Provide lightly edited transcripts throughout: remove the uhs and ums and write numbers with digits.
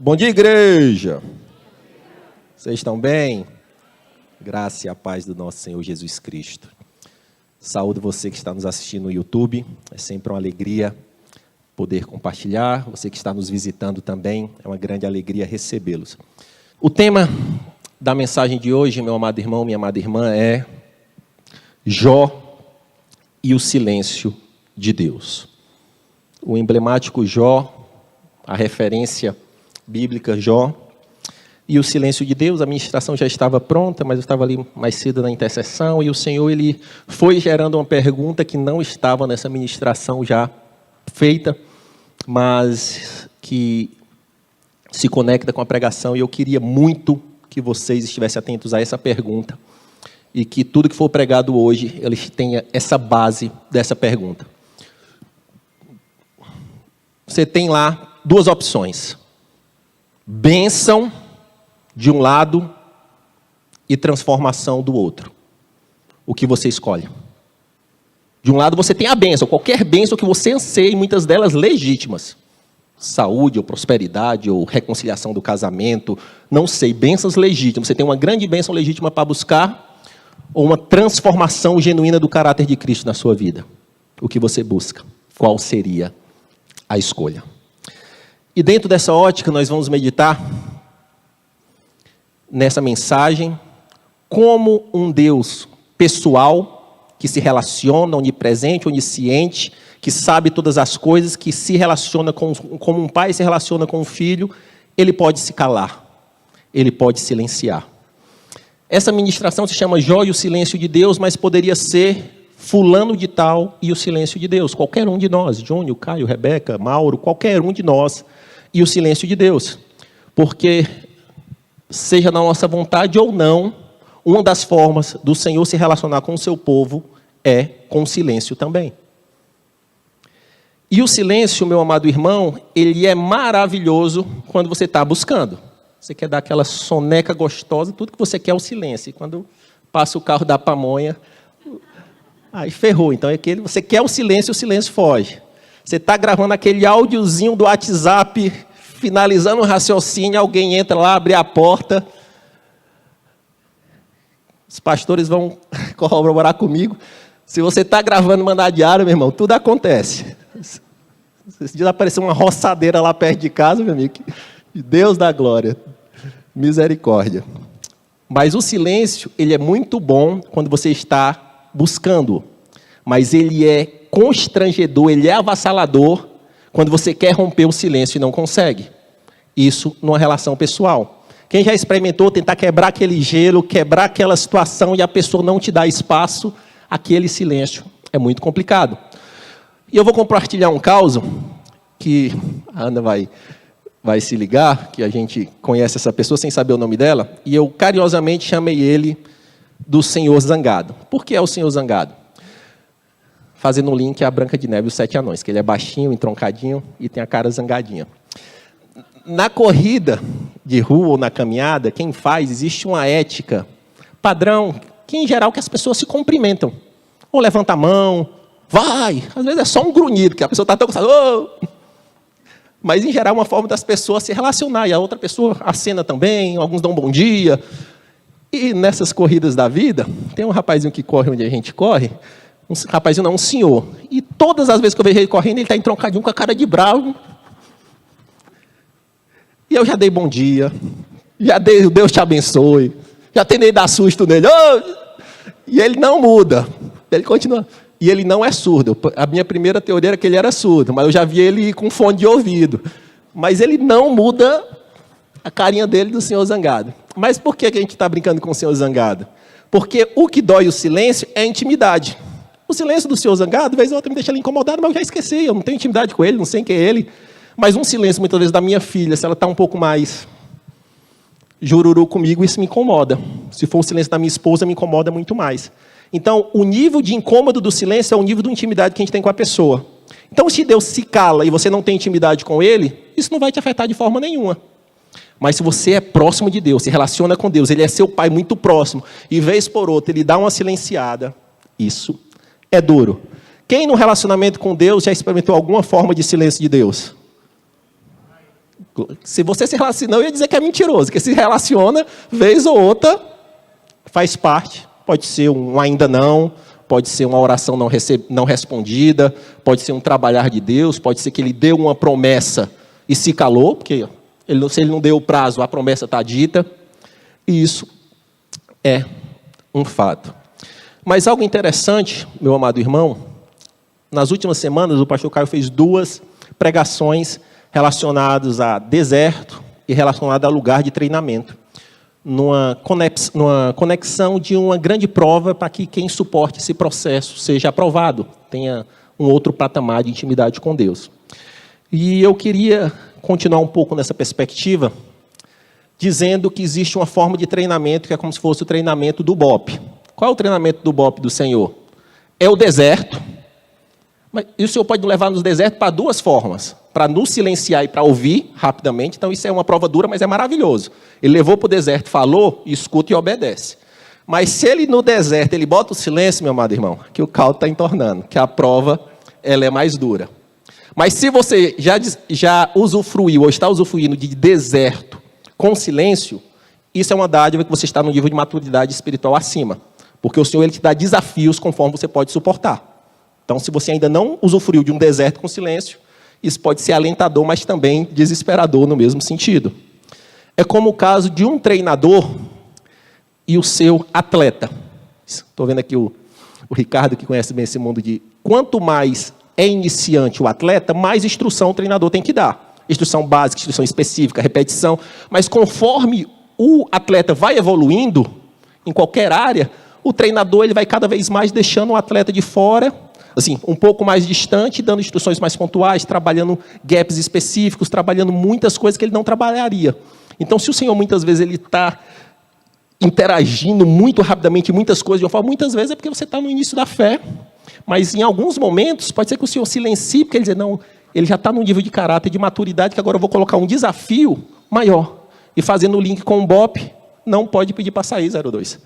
Bom dia, igreja! Vocês estão bem? Graça e a paz do nosso Senhor Jesus Cristo. Saúdo você que está nos assistindo no YouTube. É sempre uma alegria poder compartilhar. Você que está nos visitando também, é uma grande alegria recebê-los. O tema da mensagem de hoje, meu amado irmão, minha amada irmã, é Jó e o silêncio de Deus. O emblemático Jó, a referência bíblica Jó, e o silêncio de Deus. A ministração já estava pronta, mas eu estava ali mais cedo na intercessão, e o Senhor ele foi gerando uma pergunta que não estava nessa ministração já feita, mas que se conecta com a pregação, e eu queria muito que vocês estivessem atentos a essa pergunta, e que tudo que for pregado hoje, eles tenham essa base dessa pergunta. Você tem lá duas opções: bênção de um lado e transformação do outro. O que você escolhe? De um lado você tem a bênção, qualquer bênção que você anseie, muitas delas legítimas. Saúde, ou prosperidade, ou reconciliação do casamento, não sei, bênçãos legítimas. Você tem uma grande bênção legítima para buscar, ou uma transformação genuína do caráter de Cristo na sua vida. O que você busca? Qual seria a escolha? E dentro dessa ótica nós vamos meditar nessa mensagem como um Deus pessoal, que se relaciona, onipresente, onisciente, que sabe todas as coisas, que se relaciona como um pai se relaciona com um filho, ele pode se calar, ele pode silenciar. Essa ministração se chama Jó e o silêncio de Deus, mas poderia ser fulano de tal e o silêncio de Deus. Qualquer um de nós, Júnior, Caio, Rebeca, Mauro, qualquer um de nós e o silêncio de Deus. Porque, seja na nossa vontade ou não, uma das formas do Senhor se relacionar com o seu povo é com o silêncio também. E o silêncio, meu amado irmão, ele é maravilhoso quando você está buscando. Você quer dar aquela soneca gostosa, tudo que você quer é o silêncio. E quando passa o carro da pamonha, aí ferrou. Então é aquele, você quer o silêncio foge. Você está gravando aquele áudiozinho do WhatsApp, finalizando o raciocínio, alguém entra lá, abre a porta. Os pastores vão corroborar comigo. Se você está gravando mandar diário, meu irmão, tudo acontece. Esse dia apareceu uma roçadeira lá perto de casa, meu amigo. Deus da glória. Misericórdia. Mas o silêncio, ele é muito bom quando você está buscando. Mas ele é constrangedor, ele é avassalador quando você quer romper o silêncio e não consegue. Isso numa relação pessoal. Quem já experimentou tentar quebrar aquele gelo, quebrar aquela situação e a pessoa não te dá espaço, aquele silêncio é muito complicado. E eu vou compartilhar um caso que a Ana vai se ligar, que a gente conhece essa pessoa sem saber o nome dela, e eu carinhosamente chamei ele do Senhor Zangado. Por que é o Senhor Zangado? Fazendo um link à Branca de Neve e os Sete Anões, que ele é baixinho, entroncadinho e tem a cara zangadinha. Na corrida de rua ou na caminhada, quem faz, existe uma ética padrão, que em geral que as pessoas se cumprimentam. Ou levanta a mão, vai. Às vezes é só um grunhido, que a pessoa está tão cansada. Oh! Mas em geral é uma forma das pessoas se relacionar. E a outra pessoa acena também, alguns dão um bom dia. E nessas corridas da vida, tem um rapazinho que corre onde a gente corre, um rapazinho não, um senhor. E todas as vezes que eu vejo ele correndo, ele está entroncadinho com a cara de bravo. E eu já dei bom dia, já dei Deus te abençoe, já tentei dar susto nele. Oh! E ele não muda, ele continua. E ele não é surdo. A minha primeira teoria era que ele era surdo, mas eu já vi ele com fone de ouvido. Mas ele não muda a carinha dele do Senhor Zangado. Mas por que a gente está brincando com o Senhor Zangado? Porque o que dói o silêncio é a intimidade. O silêncio do Senhor Zangado, de vez em outra, me deixa ele incomodado, mas eu já esqueci, eu não tenho intimidade com ele, não sei quem é ele. Mas um silêncio, muitas vezes, da minha filha, se ela está um pouco mais jururu comigo, isso me incomoda. Se for o silêncio da minha esposa, me incomoda muito mais. Então, o nível de incômodo do silêncio é o nível de intimidade que a gente tem com a pessoa. Então, se Deus se cala e você não tem intimidade com Ele, isso não vai te afetar de forma nenhuma. Mas se você é próximo de Deus, se relaciona com Deus, Ele é seu pai muito próximo, e vez por outra Ele dá uma silenciada, isso é duro. Quem no relacionamento com Deus já experimentou alguma forma de silêncio de Deus? Se você se relaciona, eu ia dizer que é mentiroso, que se relaciona, vez ou outra, faz parte. Pode ser um ainda não, pode ser uma oração não respondida, pode ser um trabalhar de Deus, pode ser que ele deu uma promessa e se calou, porque se ele não deu o prazo, a promessa está dita. E isso é um fato. Mas algo interessante, meu amado irmão, nas últimas semanas o pastor Caio fez 2 pregações relacionadas a deserto e relacionadas a lugar de treinamento, numa conexão de uma grande prova para que quem suporte esse processo seja aprovado, tenha um outro patamar de intimidade com Deus. E eu queria continuar um pouco nessa perspectiva, dizendo que existe uma forma de treinamento que é como se fosse o treinamento do BOP. Qual é o treinamento do BOP do Senhor? É o deserto. E o Senhor pode nos levar nos desertos para 2 formas. Para nos silenciar e para ouvir rapidamente. Então isso é uma prova dura, mas é maravilhoso. Ele levou para o deserto, falou, escuta e obedece. Mas se ele no deserto, ele bota o silêncio, meu amado irmão, que o caldo está entornando, que a prova ela é mais dura. Mas se você já usufruiu ou está usufruindo de deserto com silêncio, isso é uma dádiva que você está no nível de maturidade espiritual acima. Porque o Senhor ele te dá desafios conforme você pode suportar. Então, se você ainda não usufruiu de um deserto com silêncio, isso pode ser alentador, mas também desesperador no mesmo sentido. É como o caso de um treinador e o seu atleta. Estou vendo aqui o Ricardo, que conhece bem esse mundo de... Quanto mais é iniciante o atleta, mais instrução o treinador tem que dar. Instrução básica, instrução específica, repetição. Mas conforme o atleta vai evoluindo, em qualquer área, o treinador ele vai cada vez mais deixando o atleta de fora, assim, um pouco mais distante, dando instruções mais pontuais, trabalhando gaps específicos, trabalhando muitas coisas que ele não trabalharia. Então, se o Senhor muitas vezes ele está interagindo muito rapidamente muitas coisas de uma forma, muitas vezes é porque você está no início da fé, mas em alguns momentos pode ser que o Senhor silencie, porque ele diz, não, ele já está num nível de caráter, de maturidade, que agora eu vou colocar um desafio maior. E fazendo o link com o BOP, não pode pedir para sair 02.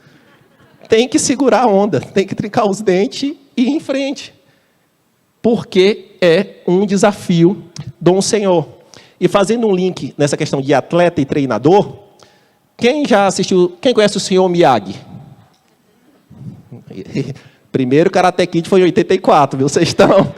Tem que segurar a onda, tem que trincar os dentes e ir em frente. Porque é um desafio do Senhor. E fazendo um link nessa questão de atleta e treinador, quem já assistiu, quem conhece o senhor Miyagi? Primeiro Karate Kid foi em 84, viu? Vocês estão...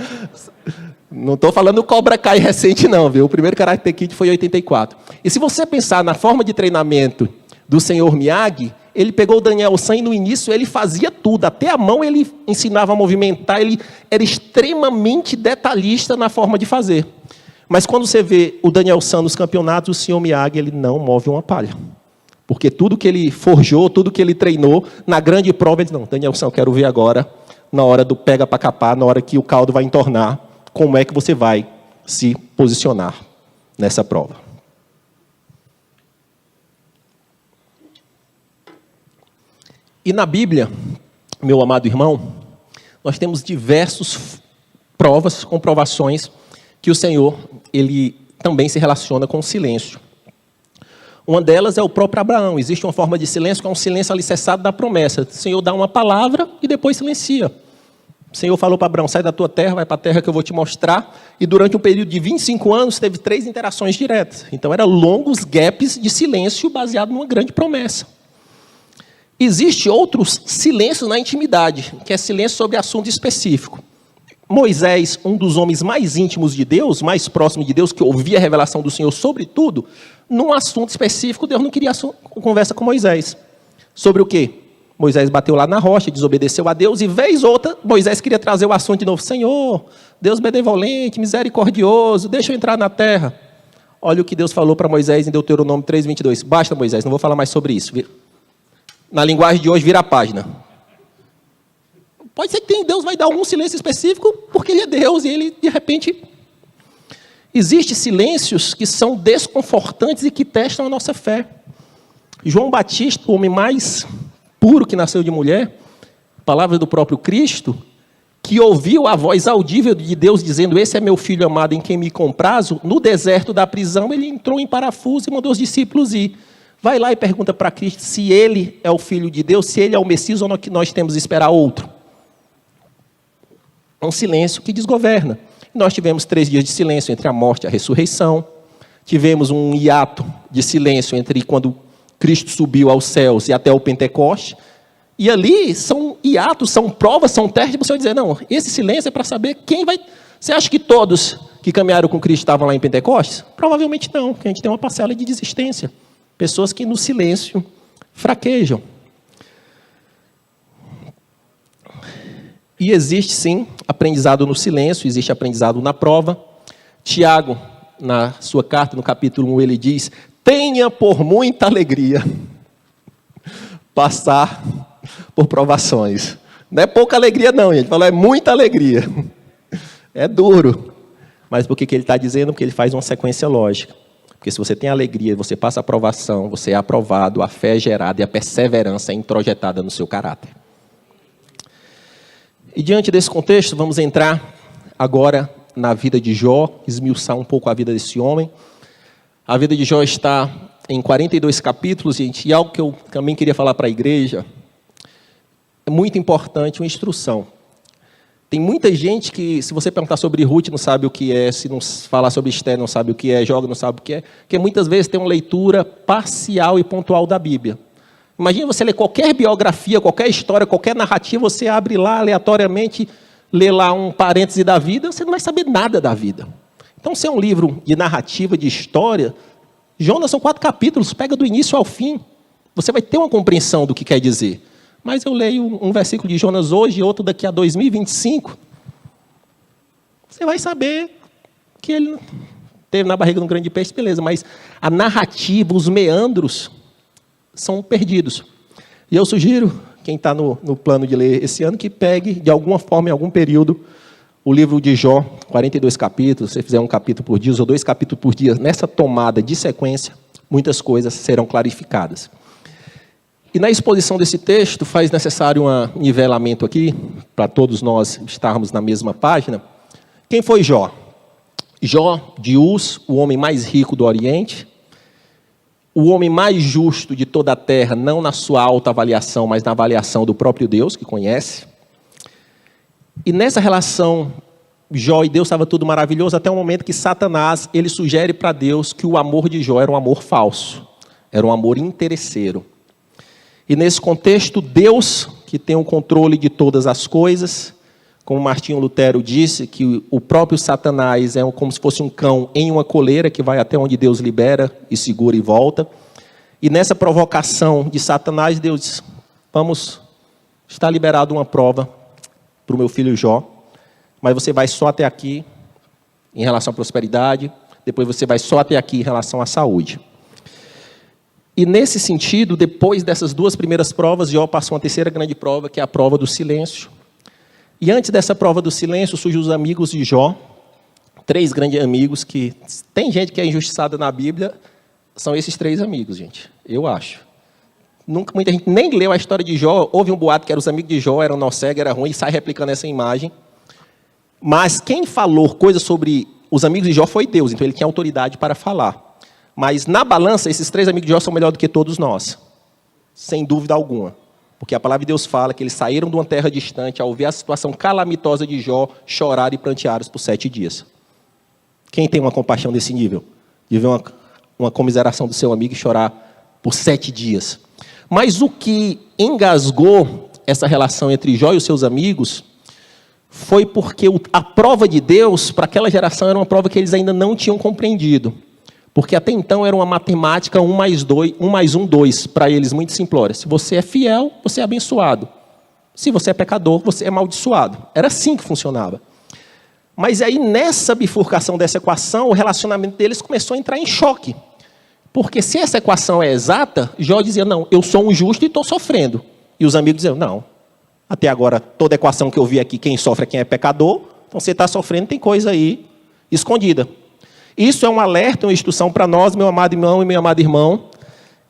Não estou falando do Cobra Kai recente, não, viu? O primeiro Karate Kid foi em 84. E se você pensar na forma de treinamento do senhor Miyagi, ele pegou o Daniel San e no início ele fazia tudo, até a mão ele ensinava a movimentar, ele era extremamente detalhista na forma de fazer. Mas quando você vê o Daniel San nos campeonatos, o senhor Miyagi ele não move uma palha. Porque tudo que ele forjou, tudo que ele treinou, na grande prova, ele diz, não, Daniel San, eu quero ver agora, na hora do pega para capar, na hora que o caldo vai entornar, como é que você vai se posicionar nessa prova. E na Bíblia, meu amado irmão, nós temos diversas provas, comprovações, que o Senhor ele também se relaciona com o silêncio. Uma delas é o próprio Abraão. Existe uma forma de silêncio que é um silêncio alicerçado da promessa. O Senhor dá uma palavra e depois silencia. O Senhor falou para Abraão, sai da tua terra, vai para a terra que eu vou te mostrar. E durante um período de 25 anos, teve 3 interações diretas. Então, eram longos gaps de silêncio baseado numa grande promessa. Existem outros silêncios na intimidade, que é silêncio sobre assunto específico. Moisés, um dos homens mais íntimos de Deus, mais próximo de Deus, que ouvia a revelação do Senhor sobre tudo, num assunto específico, Deus não queria conversa com Moisés. Sobre o quê? Moisés bateu lá na rocha, desobedeceu a Deus, e vez outra, Moisés queria trazer o assunto de novo. Senhor, Deus benevolente, misericordioso, deixa eu entrar na terra. Olha o que Deus falou para Moisés em Deuteronômio 3:22. Basta, Moisés, não vou falar mais sobre isso. Na linguagem de hoje, vira a página. Pode ser que Deus vai dar algum silêncio específico, porque Ele é Deus, e Ele, de repente... Existem silêncios que são desconfortantes e que testam a nossa fé. João Batista, o homem mais puro que nasceu de mulher, palavra do próprio Cristo, que ouviu a voz audível de Deus dizendo, esse é meu filho amado em quem me comprazo, no deserto da prisão, ele entrou em parafuso e mandou os discípulos ir. Vai lá e pergunta para Cristo se ele é o Filho de Deus, se ele é o Messias ou nós temos de esperar outro. É um silêncio que desgoverna. Nós tivemos 3 dias de silêncio entre a morte e a ressurreição. tivemos um hiato de silêncio entre quando Cristo subiu aos céus e até o Pentecoste. E ali são hiatos, são provas, são testes. Você vai dizer, não, esse silêncio é para saber quem vai... Você acha que todos que caminharam com Cristo estavam lá em Pentecostes? Provavelmente não, porque a gente tem uma parcela de desistência. Pessoas que no silêncio fraquejam. E existe, sim, aprendizado no silêncio, existe aprendizado na prova. Tiago, na sua carta, no capítulo 1, ele diz, tenha por muita alegria passar por provações. Não é pouca alegria não, gente. Fala, é muita alegria. É duro. Mas por que ele está dizendo? Porque ele faz uma sequência lógica. Porque se você tem alegria, você passa a aprovação, você é aprovado, a fé é gerada e a perseverança é introjetada no seu caráter. E diante desse contexto, vamos entrar agora na vida de Jó, esmiuçar um pouco a vida desse homem. A vida de Jó está em 42 capítulos, gente, e algo que eu também queria falar para a igreja, é muito importante, uma instrução. Tem muita gente que, se você perguntar sobre Ruth, não sabe o que é, se não falar sobre Esther, não sabe o que é, Jó, não sabe o que é, porque muitas vezes tem uma leitura parcial e pontual da Bíblia. Imagina você ler qualquer biografia, qualquer história, qualquer narrativa, você abre lá aleatoriamente, lê lá um parêntese da vida, você não vai saber nada da vida. Então, se é um livro de narrativa, de história, Jonas são 4 capítulos, pega do início ao fim. Você vai ter uma compreensão do que quer dizer. Mas eu leio um versículo de Jonas hoje e outro daqui a 2025. Você vai saber que ele teve na barriga de um grande peixe, beleza. Mas a narrativa, os meandros, são perdidos. E eu sugiro, quem está no plano de ler esse ano, que pegue, de alguma forma, em algum período, o livro de Jó, 42 capítulos, se você fizer um capítulo por dia ou 2 capítulos por dia, nessa tomada de sequência, muitas coisas serão clarificadas. E na exposição desse texto, faz necessário um nivelamento aqui, para todos nós estarmos na mesma página. Quem foi Jó? Jó de Uz, o homem mais rico do Oriente, o homem mais justo de toda a terra, não na sua alta avaliação, mas na avaliação do próprio Deus, que conhece. E nessa relação, Jó e Deus estava tudo maravilhoso, até o momento que Satanás, ele sugere para Deus que o amor de Jó era um amor falso, era um amor interesseiro. E nesse contexto, Deus, que tem o controle de todas as coisas, como Martinho Lutero disse, que o próprio Satanás é como se fosse um cão em uma coleira, que vai até onde Deus libera e segura e volta. E nessa provocação de Satanás, Deus diz, está liberado uma prova para o meu filho Jó, mas você vai só até aqui em relação à prosperidade, depois você vai só até aqui em relação à saúde. E nesse sentido, depois dessas 2 primeiras provas, Jó passou uma terceira grande prova, que é a prova do silêncio. E antes dessa prova do silêncio, surgem os amigos de Jó, 3 grandes amigos que... Tem gente que é injustiçada na Bíblia, são esses 3 amigos, gente, eu acho. Muita gente nem leu a história de Jó, houve um boato que eram os amigos de Jó, eram nó cego, era ruim, e sai replicando essa imagem. Mas quem falou coisas sobre os amigos de Jó foi Deus, então ele tinha autoridade para falar. Mas na balança, esses 3 amigos de Jó são melhores do que todos nós, sem dúvida alguma. Porque a palavra de Deus fala que eles saíram de uma terra distante, ao ver a situação calamitosa de Jó, choraram e prantearam por 7 dias. Quem tem uma compaixão desse nível? De ver uma comiseração do seu amigo e chorar por 7 dias. Mas o que engasgou essa relação entre Jó e os seus amigos foi porque a prova de Deus, para aquela geração, era uma prova que eles ainda não tinham compreendido. Porque até então era uma matemática 1 mais 1, 2, para eles muito simplória. Se você é fiel, você é abençoado. Se você é pecador, você é amaldiçoado. Era assim que funcionava. Mas aí, nessa bifurcação dessa equação, o relacionamento deles começou a entrar em choque. Porque se essa equação é exata, Jó dizia, não, eu sou um justo e estou sofrendo. E os amigos diziam, não, até agora, toda equação que eu vi aqui, quem sofre é quem é pecador, então você está sofrendo, tem coisa aí escondida. Isso é um alerta, uma instrução para nós, meu amado irmão e meu amado irmão,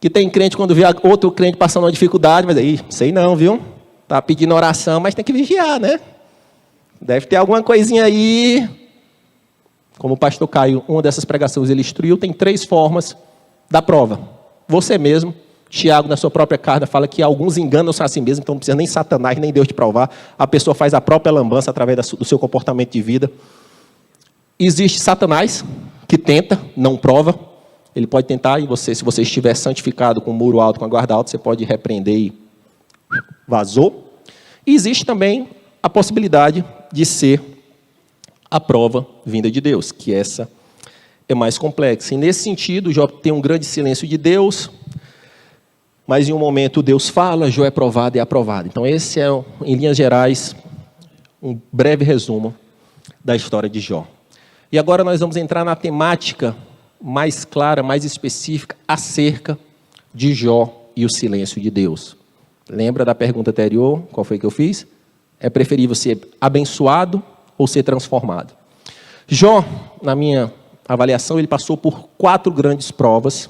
que tem crente quando vê outro crente passando uma dificuldade, mas aí, sei não, viu? Está pedindo oração, mas tem que vigiar, né? Deve ter alguma coisinha aí. Como o pastor Caio, uma dessas pregações ele instruiu, tem 3 formas da prova. Você mesmo, Tiago, na sua própria carta, fala que alguns enganam-se a si mesmo, então não precisa nem Satanás, nem Deus te provar. A pessoa faz a própria lambança através do seu comportamento de vida. Existe Satanás, que tenta, não prova. Ele pode tentar, e você, se você estiver santificado com um muro alto, com a guarda alta, você pode repreender e vazou. E existe também a possibilidade de ser a prova vinda de Deus, que essa é mais complexa. E nesse sentido, Jó tem um grande silêncio de Deus, mas em um momento Deus fala, Jó é provado e aprovado. Então esse é, em linhas gerais, um breve resumo da história de Jó. E agora nós vamos entrar na temática mais clara, mais específica, acerca de Jó e o silêncio de Deus. Lembra da pergunta anterior? Qual foi que eu fiz? É preferível ser abençoado ou ser transformado? Jó, na minha avaliação, ele passou por 4 grandes provas.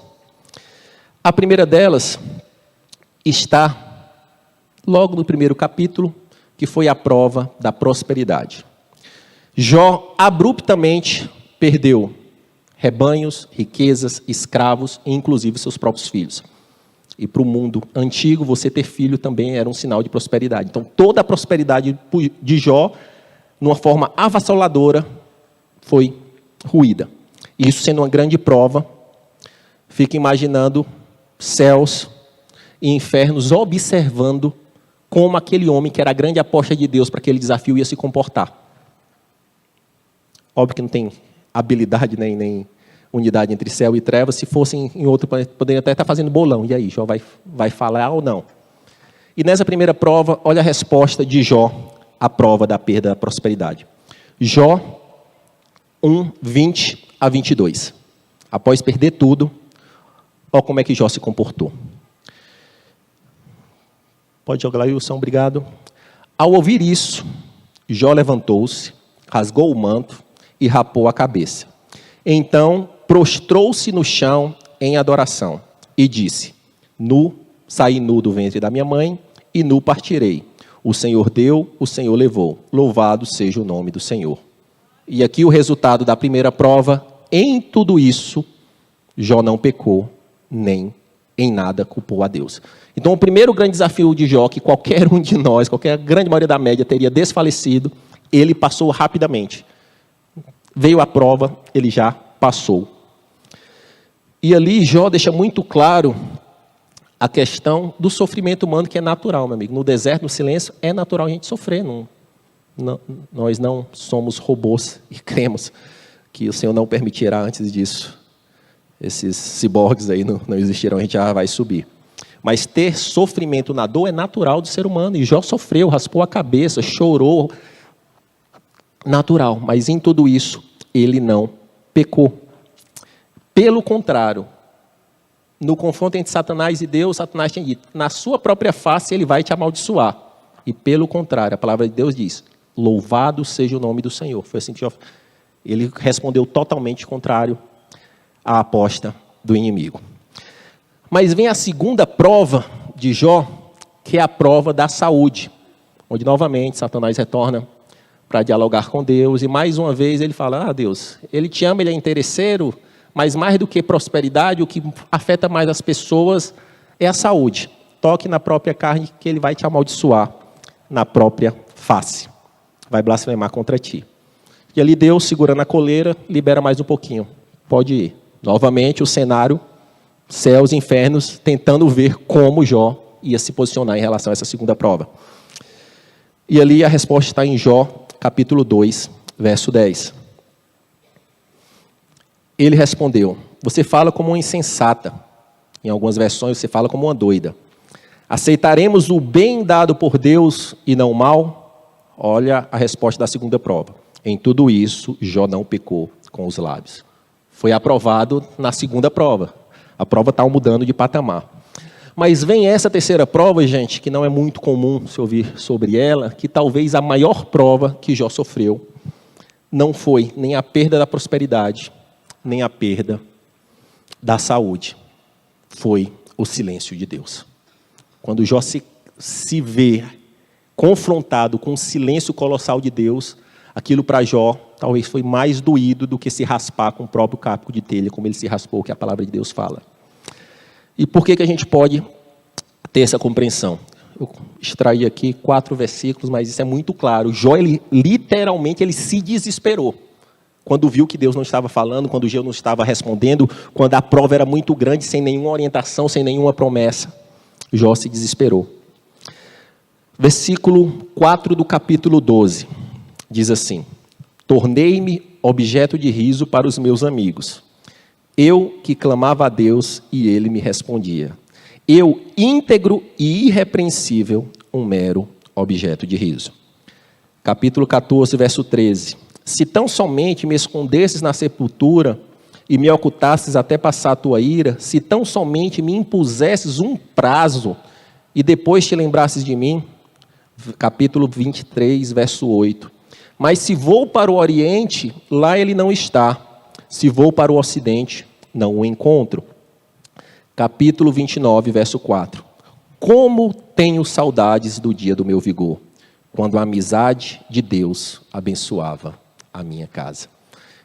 A primeira delas está logo no primeiro capítulo, que foi a prova da prosperidade. Jó abruptamente perdeu rebanhos, riquezas, escravos e inclusive seus próprios filhos. E para o mundo antigo, você ter filho também era um sinal de prosperidade. Então, toda a prosperidade de Jó, numa forma avassaladora, foi ruída. Isso sendo uma grande prova, fica imaginando céus e infernos observando como aquele homem, que era a grande aposta de Deus para aquele desafio, ia se comportar. Óbvio que não tem habilidade nem unidade entre céu e trevas. Se fossem em outro planeta, poderia até estar fazendo bolão. E aí, Jó vai falar ou não? E nessa primeira prova, olha a resposta de Jó à prova da perda da prosperidade. Jó 1, 20 a 22. Após perder tudo, olha como é que Jó se comportou. Pode jogar lá, Wilson, obrigado. Ao ouvir isso, Jó levantou-se, rasgou o manto e rapou a cabeça. Então, prostrou-se no chão em adoração e disse: saí nu do ventre da minha mãe e nu partirei. O Senhor deu, o Senhor levou. Louvado seja o nome do Senhor. E aqui o resultado da primeira prova: em tudo isso, Jó não pecou, nem em nada culpou a Deus. Então, o primeiro grande desafio de Jó, que qualquer um de nós, qualquer grande maioria da média teria desfalecido, ele passou rapidamente. Veio a prova, ele já passou. E ali Jó deixa muito claro a questão do sofrimento humano, que é natural, meu amigo. No deserto, no silêncio, é natural a gente sofrer. Nós não somos robôs e cremos que o Senhor não permitirá antes disso. Esses ciborgues aí não existirão, a gente já vai subir. Mas ter sofrimento na dor é natural do ser humano. E Jó sofreu, raspou a cabeça, chorou. Natural, mas em tudo isso, ele não pecou. Pelo contrário, no confronto entre Satanás e Deus, Satanás tinha dito: na sua própria face ele vai te amaldiçoar. E pelo contrário, a palavra de Deus diz: louvado seja o nome do Senhor. Foi assim que Jó, ele respondeu totalmente contrário à aposta do inimigo. Mas vem a segunda prova de Jó, que é a prova da saúde, onde novamente Satanás retorna para dialogar com Deus, e mais uma vez ele fala: Deus, ele te ama, ele é interesseiro, mas mais do que prosperidade, o que afeta mais as pessoas é a saúde. Toque na própria carne, que ele vai te amaldiçoar na própria face. Vai blasfemar contra ti. E ali Deus, segurando a coleira, libera mais um pouquinho. Pode ir. Novamente o cenário, céus e infernos, tentando ver como Jó ia se posicionar em relação a essa segunda prova. E ali a resposta está em Jó, capítulo 2, verso 10. Ele respondeu: você fala como uma insensata. Em algumas versões você fala como uma doida. Aceitaremos o bem dado por Deus e não o mal? Olha a resposta da segunda prova. Em tudo isso, Jó não pecou com os lábios. Foi aprovado na segunda prova. A prova está mudando de patamar. Mas vem essa terceira prova, gente, que não é muito comum se ouvir sobre ela, que talvez a maior prova que Jó sofreu não foi nem a perda da prosperidade, nem a perda da saúde. Foi o silêncio de Deus. Quando Jó se vê confrontado com o silêncio colossal de Deus, aquilo para Jó talvez foi mais doído do que se raspar com o próprio caco de telha, como ele se raspou, que a palavra de Deus fala. E por que a gente pode ter essa compreensão? Eu extraí aqui 4 versículos, mas isso é muito claro. Jó, literalmente, ele se desesperou. Quando viu que Deus não estava falando, quando Deus não estava respondendo, quando a prova era muito grande, sem nenhuma orientação, sem nenhuma promessa, Jó se desesperou. Versículo 4 do capítulo 12, diz assim: tornei-me objeto de riso para os meus amigos. Eu que clamava a Deus e ele me respondia. Eu, íntegro e irrepreensível, um mero objeto de riso. Capítulo 14, verso 13. Se tão somente me escondesses na sepultura e me ocultasses até passar a tua ira, se tão somente me impusesses um prazo e depois te lembrasses de mim. Capítulo 23, verso 8. Mas se vou para o oriente, lá ele não está. Se vou para o ocidente, não o encontro. Capítulo 29, verso 4. Como tenho saudades do dia do meu vigor, quando a amizade de Deus abençoava a minha casa.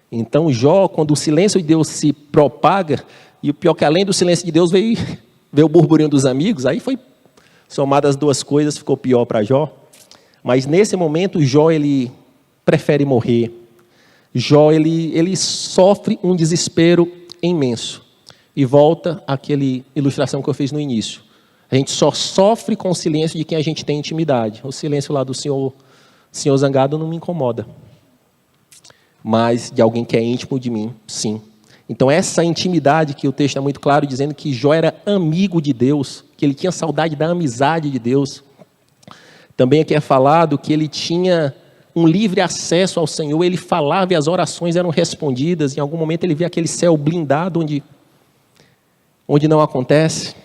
Então Jó, quando o silêncio de Deus se propaga, e o pior que além do silêncio de Deus veio o burburinho dos amigos, aí foi somado as duas coisas, ficou pior para Jó. Mas nesse momento Jó ele prefere morrer. Jó ele sofre um desespero imenso. E volta àquela ilustração que eu fiz no início. A gente só sofre com o silêncio de quem a gente tem intimidade. O silêncio lá do senhor zangado não me incomoda. Mas de alguém que é íntimo de mim, sim. Então essa intimidade que o texto é muito claro, dizendo que Jó era amigo de Deus, que ele tinha saudade da amizade de Deus. Também aqui é falado que ele tinha um livre acesso ao Senhor, ele falava e as orações eram respondidas. Em algum momento ele via aquele céu blindado onde não acontece.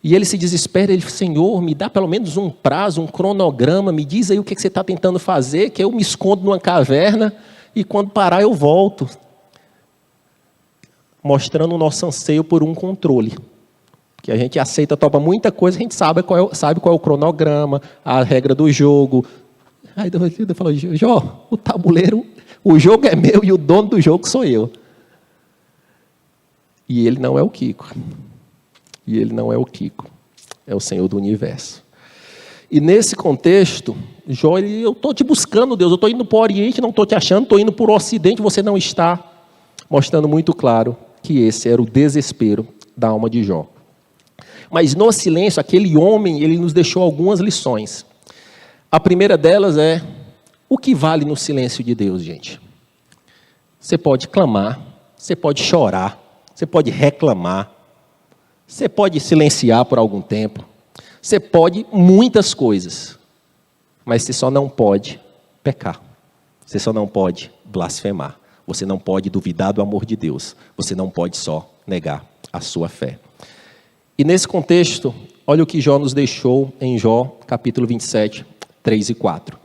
E ele se desespera, ele diz: Senhor, me dá pelo menos um prazo, um cronograma, me diz aí o que você está tentando fazer, que eu me escondo numa caverna e quando parar eu volto. Mostrando o nosso anseio por um controle. Que a gente aceita, topa muita coisa, a gente sabe qual é o cronograma, a regra do jogo. Aí Deus falou: Jó, o tabuleiro, o jogo é meu e o dono do jogo sou eu. E ele não é o Kiko. E ele não é o Kiko. É o Senhor do universo. E nesse contexto, Jó, eu estou te buscando, Deus. Eu estou indo para o Oriente, não estou te achando. Estou indo para o Ocidente, você não está. Mostrando muito claro que esse era o desespero da alma de Jó. Mas no silêncio, aquele homem, ele nos deixou algumas lições. A primeira delas é: o que vale no silêncio de Deus, gente? Você pode clamar, você pode chorar, você pode reclamar, você pode silenciar por algum tempo, você pode muitas coisas, mas você só não pode pecar, você só não pode blasfemar, você não pode duvidar do amor de Deus, você não pode só negar a sua fé. E nesse contexto, olha o que Jó nos deixou em Jó, capítulo 27, 3 e 4.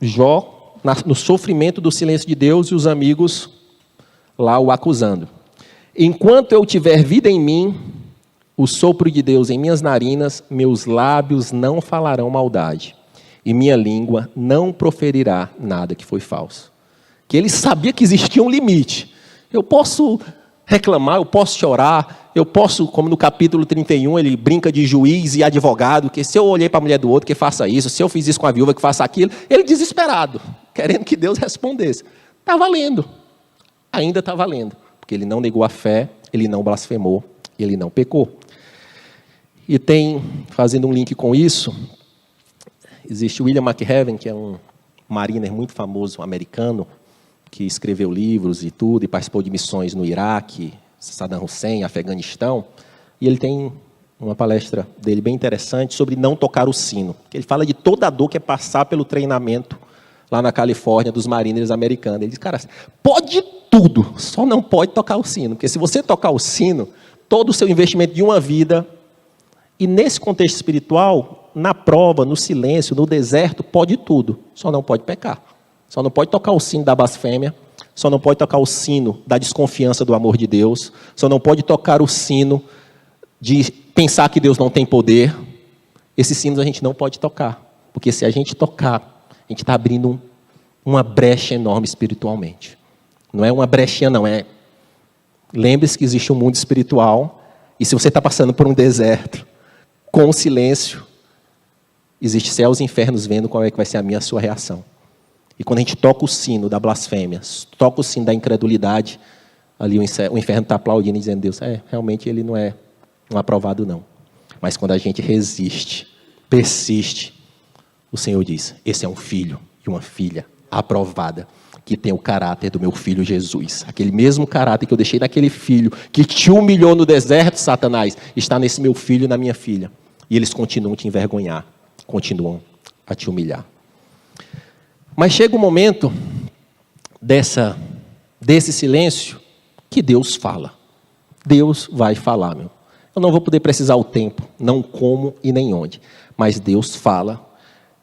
Jó, no sofrimento do silêncio de Deus e os amigos lá o acusando. Enquanto eu tiver vida em mim, o sopro de Deus em minhas narinas, meus lábios não falarão maldade, e minha língua não proferirá nada que foi falso. Que ele sabia que existia um limite. Eu posso reclamar, eu posso chorar, eu posso, como no capítulo 31, ele brinca de juiz e advogado, que se eu olhei para a mulher do outro, que faça isso, se eu fiz isso com a viúva, que faça aquilo. Ele desesperado, querendo que Deus respondesse. Está valendo. Ainda está valendo. Porque ele não negou a fé, ele não blasfemou, ele não pecou. E tem, fazendo um link com isso, existe William McHaven, que é um mariner muito famoso americano, que escreveu livros e tudo, e participou de missões no Iraque, Saddam Hussein, Afeganistão, e ele tem uma palestra dele bem interessante sobre não tocar o sino. Ele fala de toda a dor que é passar pelo treinamento lá na Califórnia dos mariners americanos. Ele diz: cara, pode tudo, só não pode tocar o sino, porque se você tocar o sino, todo o seu investimento de uma vida, e nesse contexto espiritual, na prova, no silêncio, no deserto, pode tudo, só não pode pecar. Só não pode tocar o sino da blasfêmia, só não pode tocar o sino da desconfiança do amor de Deus, só não pode tocar o sino de pensar que Deus não tem poder. Esses sinos a gente não pode tocar, porque se a gente tocar, a gente está abrindo uma brecha enorme espiritualmente. Não é uma brechinha, não, é... Lembre-se que existe um mundo espiritual, e se você está passando por um deserto, com o silêncio, existe céus e infernos vendo qual é que vai ser a sua reação. E quando a gente toca o sino da blasfêmia, toca o sino da incredulidade, ali o inferno está aplaudindo e dizendo, Deus, realmente ele não é um aprovado não. Mas quando a gente resiste, persiste, o Senhor diz, esse é um filho e uma filha aprovada, que tem o caráter do meu filho Jesus. Aquele mesmo caráter que eu deixei naquele filho, que te humilhou no deserto, Satanás, está nesse meu filho e na minha filha. E eles continuam a te envergonhar, continuam a te humilhar. Mas chega um momento desse silêncio que Deus fala. Deus vai falar, meu. Eu não vou poder precisar o tempo, não como e nem onde. Mas Deus fala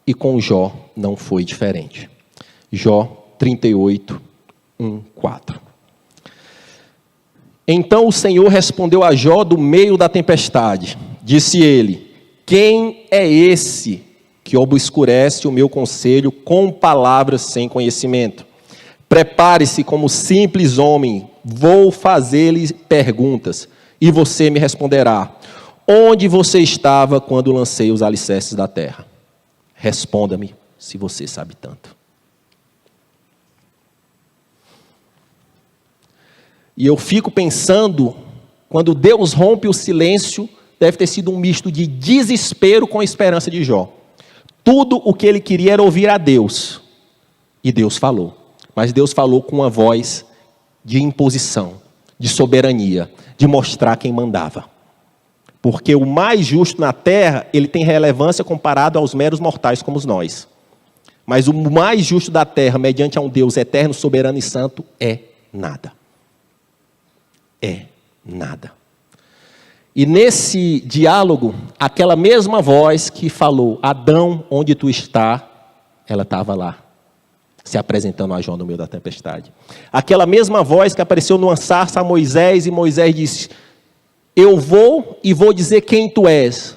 e com Jó não foi diferente. Jó 38, 1, 4. Então o Senhor respondeu a Jó do meio da tempestade. Disse ele, quem é esse que obscurece o meu conselho com palavras sem conhecimento? Prepare-se como simples homem, vou fazer-lhe perguntas, e você me responderá. Onde você estava quando lancei os alicerces da terra? Responda-me, se você sabe tanto. E eu fico pensando, quando Deus rompe o silêncio, deve ter sido um misto de desespero com a esperança de Jó. Tudo o que ele queria era ouvir a Deus. E Deus falou. Mas Deus falou com uma voz de imposição, de soberania, de mostrar quem mandava. Porque o mais justo na terra, ele tem relevância comparado aos meros mortais como nós. Mas o mais justo da terra, mediante a um Deus eterno, soberano e santo, é nada. É nada. E nesse diálogo, aquela mesma voz que falou, Adão, onde tu está, ela estava lá, se apresentando a Jó no meio da tempestade. Aquela mesma voz que apareceu numa sarça a Moisés, e Moisés disse, eu vou e vou dizer quem tu és.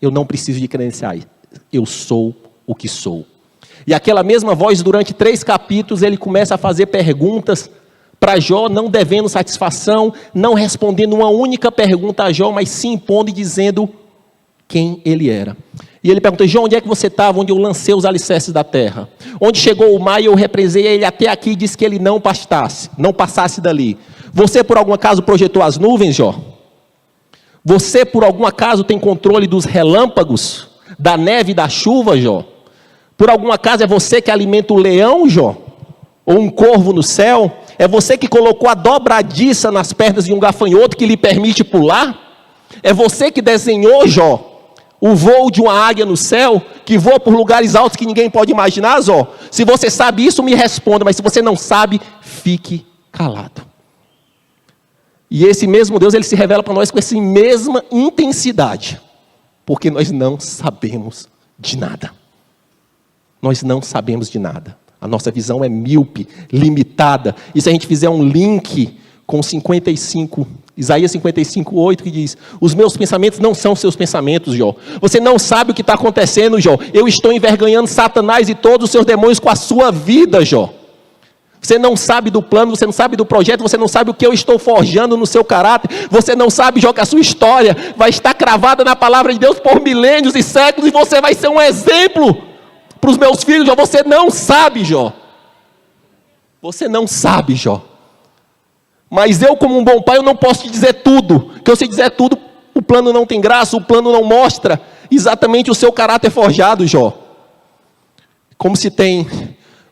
Eu não preciso de credenciais, eu sou o que sou. E aquela mesma voz, durante 3 capítulos, ele começa a fazer perguntas para Jó, não devendo satisfação, não respondendo uma única pergunta a Jó, mas se impondo e dizendo quem ele era. E ele perguntou, Jó, onde é que você estava, onde eu lancei os alicerces da terra? Onde chegou o mar e eu represei ele até aqui e disse que ele não passasse dali. Você por algum acaso projetou as nuvens, Jó? Você por algum acaso tem controle dos relâmpagos, da neve e da chuva, Jó? Por algum acaso é você que alimenta o leão, Jó? Ou um corvo no céu? É você que colocou a dobradiça nas pernas de um gafanhoto que lhe permite pular? É você que desenhou, Jó, o voo de uma águia no céu, que voa por lugares altos que ninguém pode imaginar, Jó? Se você sabe isso, me responda, mas se você não sabe, fique calado. E esse mesmo Deus, ele se revela para nós com essa mesma intensidade, porque nós não sabemos de nada. Nós não sabemos de nada. A nossa visão é míope, limitada. E se a gente fizer um link com Isaías 55, 8, que diz, os meus pensamentos não são seus pensamentos, Jó. Você não sabe o que está acontecendo, Jó. Eu estou envergonhando Satanás e todos os seus demônios com a sua vida, Jó. Você não sabe do plano, você não sabe do projeto, você não sabe o que eu estou forjando no seu caráter. Você não sabe, Jó, que a sua história vai estar cravada na palavra de Deus por milênios e séculos, e você vai ser um exemplo para os meus filhos, Jó. Você não sabe, Jó. Você não sabe, Jó. Mas eu, como um bom pai, eu não posso te dizer tudo. Porque eu sei dizer tudo, o plano não tem graça, o plano não mostra exatamente o seu caráter forjado, Jó. Como se tem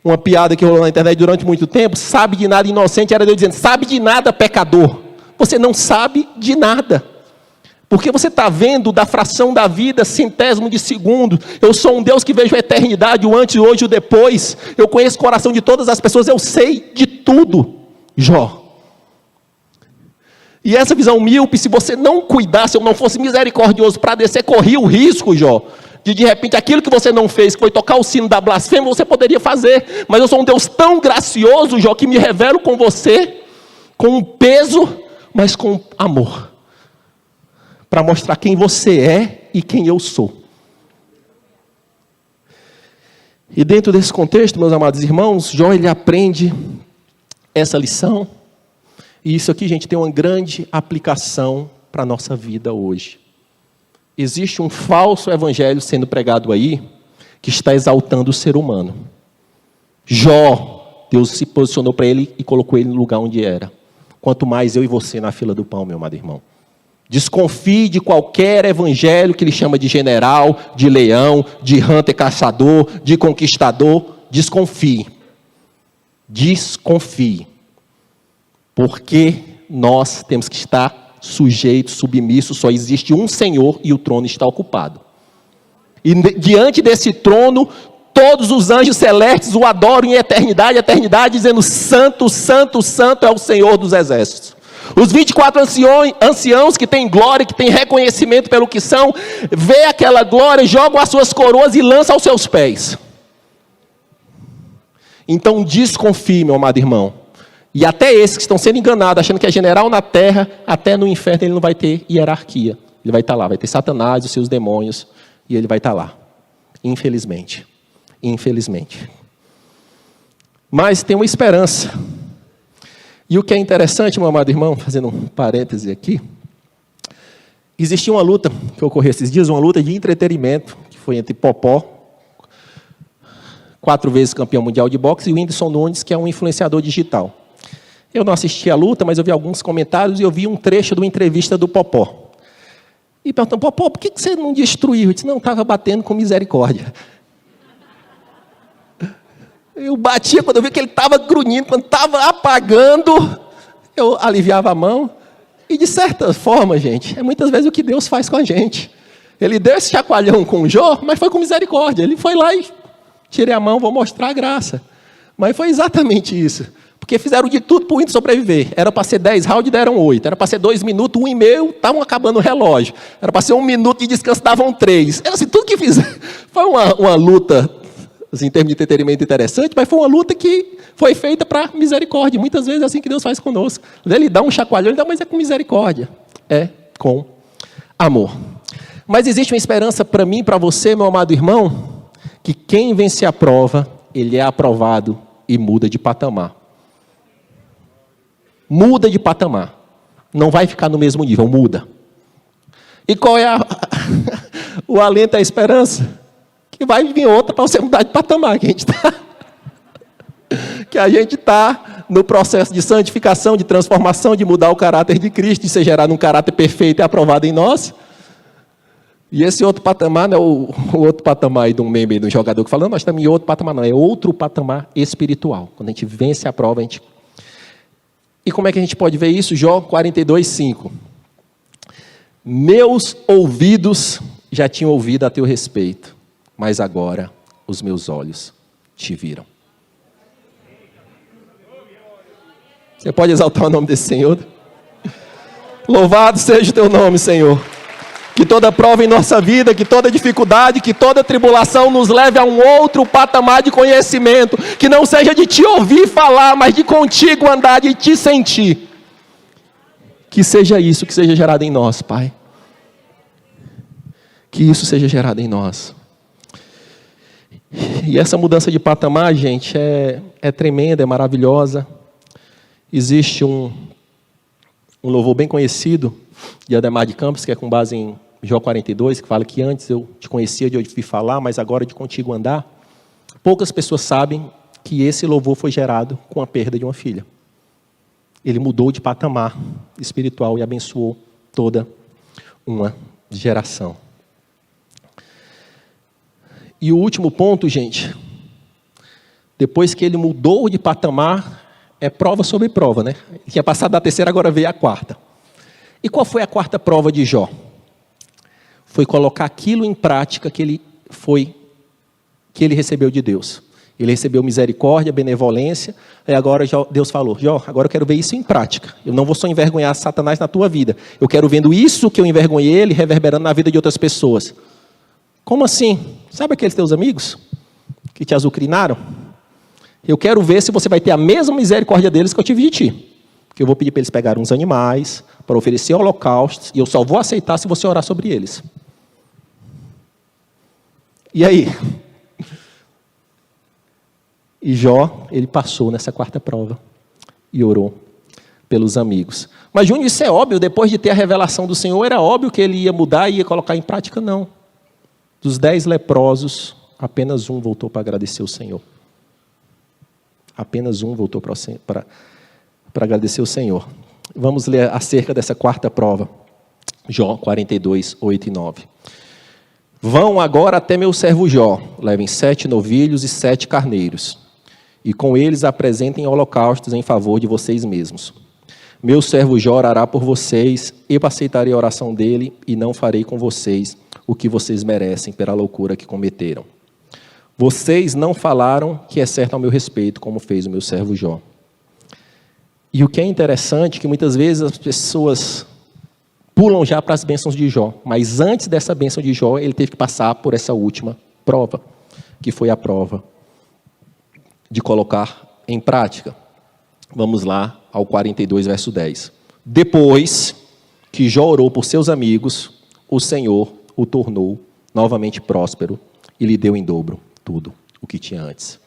uma piada que rolou na internet durante muito tempo, sabe de nada inocente, era Deus dizendo, sabe de nada pecador. Você não sabe de nada. Porque você está vendo da fração da vida, centésimo de segundo. Eu sou um Deus que vejo a eternidade, o antes, o hoje e o depois. Eu conheço o coração de todas as pessoas, eu sei de tudo, Jó. E essa visão míope, se você não cuidasse, se eu não fosse misericordioso para descer, corria o risco, Jó, de repente aquilo que você não fez, que foi tocar o sino da blasfêmia, você poderia fazer. Mas eu sou um Deus tão gracioso, Jó, que me revelo com você, com um peso, mas com amor. Para mostrar quem você é e quem eu sou. E dentro desse contexto, meus amados irmãos, Jó, ele aprende essa lição. E isso aqui, gente, tem uma grande aplicação para a nossa vida hoje. Existe um falso evangelho sendo pregado aí, que está exaltando o ser humano. Jó, Deus se posicionou para ele e colocou ele no lugar onde era. Quanto mais eu e você na fila do pão, meu amado irmão. Desconfie de qualquer evangelho que ele chama de general, de leão, de hunter caçador, de conquistador. Desconfie. Desconfie. Porque nós temos que estar sujeitos, submissos. Só existe um Senhor e o trono está ocupado. E diante desse trono, todos os anjos celestes o adoram em eternidade, dizendo: Santo, Santo, Santo é o Senhor dos exércitos. Os 24 anciãos que têm glória, que têm reconhecimento pelo que são, vê aquela glória, jogam as suas coroas e lançam aos seus pés. Então desconfie, meu amado irmão. E até esses que estão sendo enganados, achando que é general na terra, até no inferno ele não vai ter hierarquia. Ele vai estar lá, vai ter Satanás, os seus demônios, e ele vai estar lá. Infelizmente. Infelizmente. Mas tem uma esperança. E o que é interessante, meu amado irmão, fazendo um parêntese aqui, existia uma luta que ocorreu esses dias, uma luta de entretenimento, que foi entre Popó, 4 vezes campeão mundial de boxe, e o Whindersson Nunes, que é um influenciador digital. Eu não assisti a luta, mas eu vi alguns comentários e eu vi um trecho de uma entrevista do Popó. E perguntando: Popó, por que você não destruiu? Eu disse: não, estava batendo com misericórdia. Eu batia quando eu vi que ele estava grunhindo, quando estava apagando, eu aliviava a mão. E de certa forma, gente, é muitas vezes o que Deus faz com a gente. Ele deu esse chacoalhão com o Jó, mas foi com misericórdia. Ele foi lá e tirei a mão, vou mostrar a graça. Mas foi exatamente isso. Porque fizeram de tudo para o Whindersson sobreviver. Era para ser 10 rounds, deram 8. Era para ser 2 minutos, 1,5, estavam acabando o relógio. Era para ser 1 minuto de descanso, davam 3. Era assim, tudo que fizeram. Foi uma luta, assim, em termos de entretenimento interessante, mas foi uma luta que foi feita para misericórdia. Muitas vezes é assim que Deus faz conosco. Ele dá um chacoalhão, ele dá, mas é com misericórdia. É com amor. Mas existe uma esperança para mim, para você, meu amado irmão, que quem vence a prova, ele é aprovado e muda de patamar. Muda de patamar. Não vai ficar no mesmo nível, muda. E qual é o alento, a esperança? Que vai vir outra para você mudar de patamar, que a gente está no processo de santificação, de transformação, de mudar o caráter de Cristo, de ser gerado um caráter perfeito e aprovado em nós. E esse outro patamar não é o outro patamar aí de um meme, de um jogador que fala: não, nós estamos em outro patamar, não, é outro patamar espiritual. Quando a gente vence a prova, a gente... E como é que a gente pode ver isso? Jó 42:5. Meus ouvidos já tinham ouvido a teu respeito, mas agora os meus olhos te viram. Você pode exaltar o nome desse Senhor? Louvado seja o teu nome, Senhor. Que toda prova em nossa vida, que toda dificuldade, que toda tribulação nos leve a um outro patamar de conhecimento, que não seja de te ouvir falar, mas de contigo andar, de te sentir. Que seja isso, que seja gerado em nós, Pai. Que isso seja gerado em nós. E essa mudança de patamar, gente, é tremenda, é maravilhosa. Existe um louvor bem conhecido de Ademar de Campos, que é com base em Jó 42, que fala que antes eu te conhecia de ouvir falar, mas agora de contigo andar. Poucas pessoas sabem que esse louvor foi gerado com a perda de uma filha. Ele mudou de patamar espiritual e abençoou toda uma geração. E o último ponto, gente, depois que ele mudou de patamar, é prova sobre prova, né? Tinha passado da terceira, agora veio a quarta. E qual foi a quarta prova de Jó? Foi colocar aquilo em prática que ele recebeu de Deus. Ele recebeu misericórdia, benevolência, e agora Deus falou: Jó, agora eu quero ver isso em prática. Eu não vou só envergonhar Satanás na tua vida. Eu quero vendo isso que eu envergonhei ele, reverberando na vida de outras pessoas. Como assim? Sabe aqueles teus amigos que te azucrinaram? Eu quero ver se você vai ter a mesma misericórdia deles que eu tive de ti. Porque eu vou pedir para eles pegarem uns animais, para oferecer holocaustos, e eu só vou aceitar se você orar sobre eles. E aí? E Jó, ele passou nessa quarta prova e orou pelos amigos. Mas, Júnior, isso é óbvio, depois de ter a revelação do Senhor, era óbvio que ele ia mudar e ia colocar em prática? Não. Dos 10 leprosos, apenas um voltou para agradecer o Senhor. Apenas um voltou para agradecer o Senhor. Vamos ler acerca dessa quarta prova. Jó 42, 8 e 9. Vão agora até meu servo Jó, levem 7 novilhos e 7 carneiros, e com eles apresentem holocaustos em favor de vocês mesmos. Meu servo Jó orará por vocês, eu aceitarei a oração dele, e não farei com vocês o que vocês merecem pela loucura que cometeram. Vocês não falaram que é certo ao meu respeito, como fez o meu servo Jó. E o que é interessante é que muitas vezes as pessoas pulam já para as bênçãos de Jó, mas antes dessa bênção de Jó, ele teve que passar por essa última prova, que foi a prova de colocar em prática. Vamos lá ao 42, verso 10. Depois que Jó orou por seus amigos, o Senhor o tornou novamente próspero e lhe deu em dobro tudo o que tinha antes.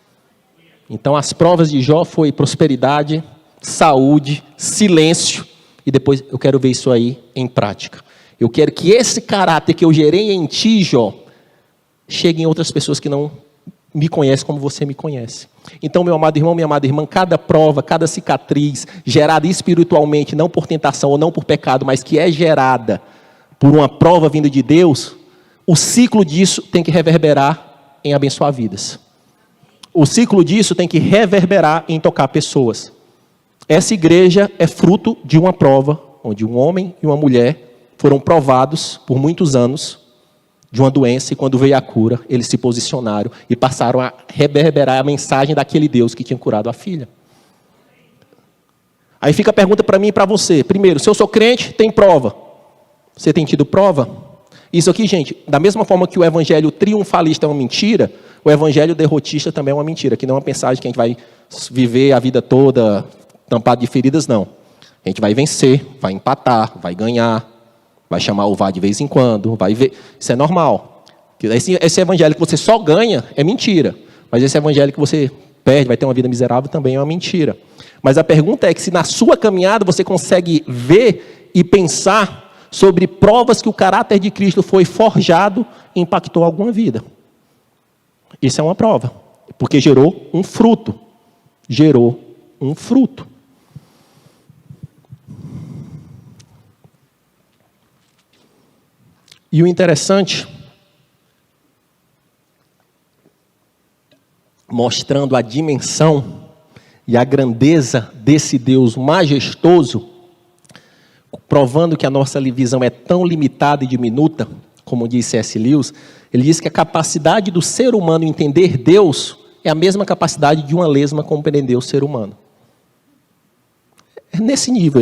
Então as provas de Jó foi prosperidade, saúde, silêncio, e depois eu quero ver isso aí em prática. Eu quero que esse caráter que eu gerei em ti, Jó, chegue em outras pessoas que não me conhecem como você me conhece. Então, meu amado irmão, minha amada irmã, cada prova, cada cicatriz, gerada espiritualmente, não por tentação ou não por pecado, mas que é gerada por uma prova vinda de Deus, o ciclo disso tem que reverberar em abençoar vidas. O ciclo disso tem que reverberar em tocar pessoas. Essa igreja é fruto de uma prova, onde um homem e uma mulher foram provados por muitos anos de uma doença, e quando veio a cura, eles se posicionaram e passaram a reverberar a mensagem daquele Deus que tinha curado a filha. Aí fica a pergunta para mim e para você. Primeiro, se eu sou crente, tem prova. Você tem tido prova? Isso aqui, gente, da mesma forma que o evangelho triunfalista é uma mentira, o evangelho derrotista também é uma mentira, que não é uma mensagem que a gente vai viver a vida toda tampado de feridas, não. A gente vai vencer, vai empatar, vai ganhar, vai chamar o VAR de vez em quando, vai ver. Isso é normal. Esse evangelho que você só ganha é mentira. Mas esse evangelho que você perde, vai ter uma vida miserável, também é uma mentira. Mas a pergunta é que se na sua caminhada você consegue ver e pensar sobre provas que o caráter de Cristo foi forjado e impactou alguma vida. Isso é uma prova. Porque gerou um fruto. Gerou um fruto. E o interessante, mostrando a dimensão e a grandeza desse Deus majestoso, provando que a nossa visão é tão limitada e diminuta, como disse C.S. Lewis, ele diz que a capacidade do ser humano entender Deus é a mesma capacidade de uma lesma compreender o ser humano. É nesse nível,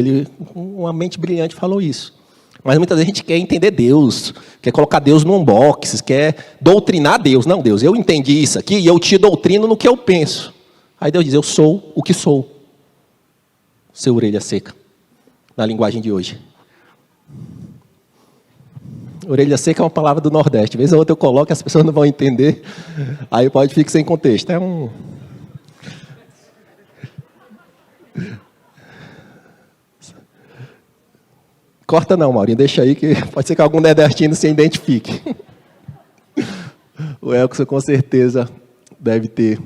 uma mente brilhante falou isso. Mas muitas vezes a gente quer entender Deus, quer colocar Deus num box, quer doutrinar Deus. Não, Deus, eu entendi isso aqui e eu te doutrino no que eu penso. Aí Deus diz, eu sou o que sou. Seu orelha seca, na linguagem de hoje. Orelha seca é uma palavra do Nordeste. Vez ou outra eu coloco, as pessoas não vão entender. Aí pode ficar sem contexto. Corta não, Maurinho, deixa aí que pode ser que algum nordestino se identifique. O Elkson com certeza deve ter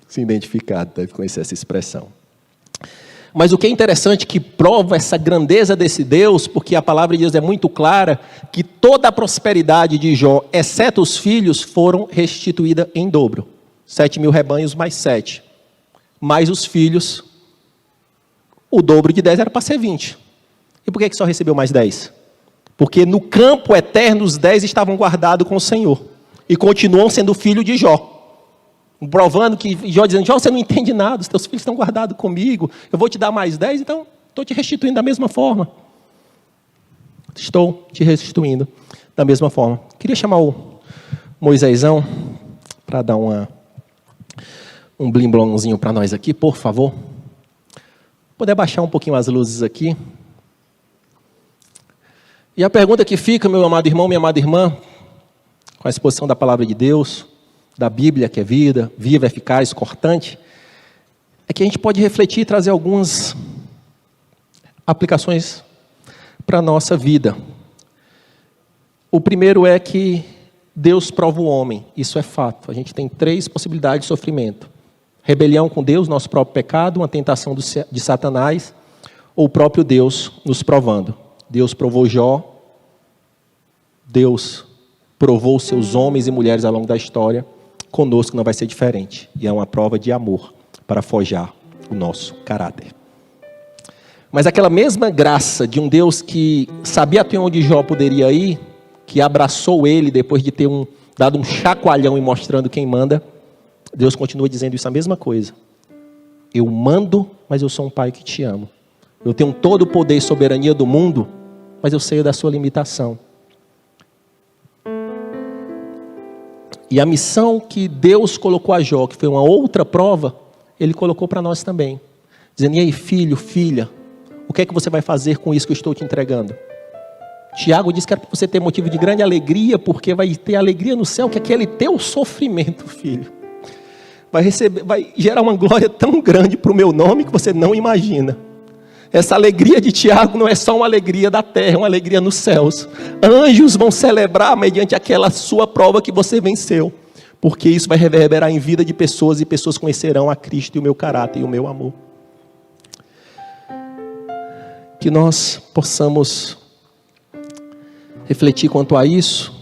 se identificado, deve conhecer essa expressão. Mas o que é interessante que prova essa grandeza desse Deus, porque a palavra de Deus é muito clara, que toda a prosperidade de Jó, exceto os filhos, foram restituídas em dobro. 7.000 rebanhos mais 7. Mais os filhos, o dobro de 10 era para ser 20. E por que só recebeu mais 10? Porque no campo eterno os 10 estavam guardados com o Senhor. E continuam sendo filho de Jó. Provando que Jó dizendo, Jó, você não entende nada, os teus filhos estão guardados comigo, eu vou te dar mais 10, então estou te restituindo da mesma forma. Estou te restituindo da mesma forma. Queria chamar o Moisésão para dar um blim-blomzinho para nós aqui, por favor. Poder baixar um pouquinho as luzes aqui. E a pergunta que fica, meu amado irmão, minha amada irmã, com a exposição da palavra de Deus, da Bíblia, que é vida, viva, eficaz, cortante, é que a gente pode refletir e trazer algumas aplicações para a nossa vida. O primeiro é que Deus prova o homem, isso é fato. A gente tem 3 possibilidades de sofrimento. Rebelião com Deus, nosso próprio pecado, uma tentação de Satanás, ou o próprio Deus nos provando. Deus provou Jó, Deus provou seus homens e mulheres ao longo da história, conosco não vai ser diferente. E é uma prova de amor para forjar o nosso caráter. Mas aquela mesma graça de um Deus que sabia até onde Jó poderia ir, que abraçou ele depois de ter dado um chacoalhão e mostrando quem manda, Deus continua dizendo isso a mesma coisa. Eu mando, mas eu sou um pai que te amo. Eu tenho todo o poder e soberania do mundo, mas eu sei da sua limitação. E a missão que Deus colocou a Jó, que foi uma outra prova, Ele colocou para nós também. Dizendo, e aí filho, filha, o que é que você vai fazer com isso que eu estou te entregando? Tiago diz que era para você ter motivo de grande alegria, porque vai ter alegria no céu, que aquele teu sofrimento, filho, vai gerar uma glória tão grande para o meu nome que você não imagina. Essa alegria de Tiago não é só uma alegria da terra, é uma alegria nos céus. Anjos vão celebrar mediante aquela sua prova que você venceu, porque isso vai reverberar em vida de pessoas, e pessoas conhecerão a Cristo e o meu caráter e o meu amor. Que nós possamos refletir quanto a isso.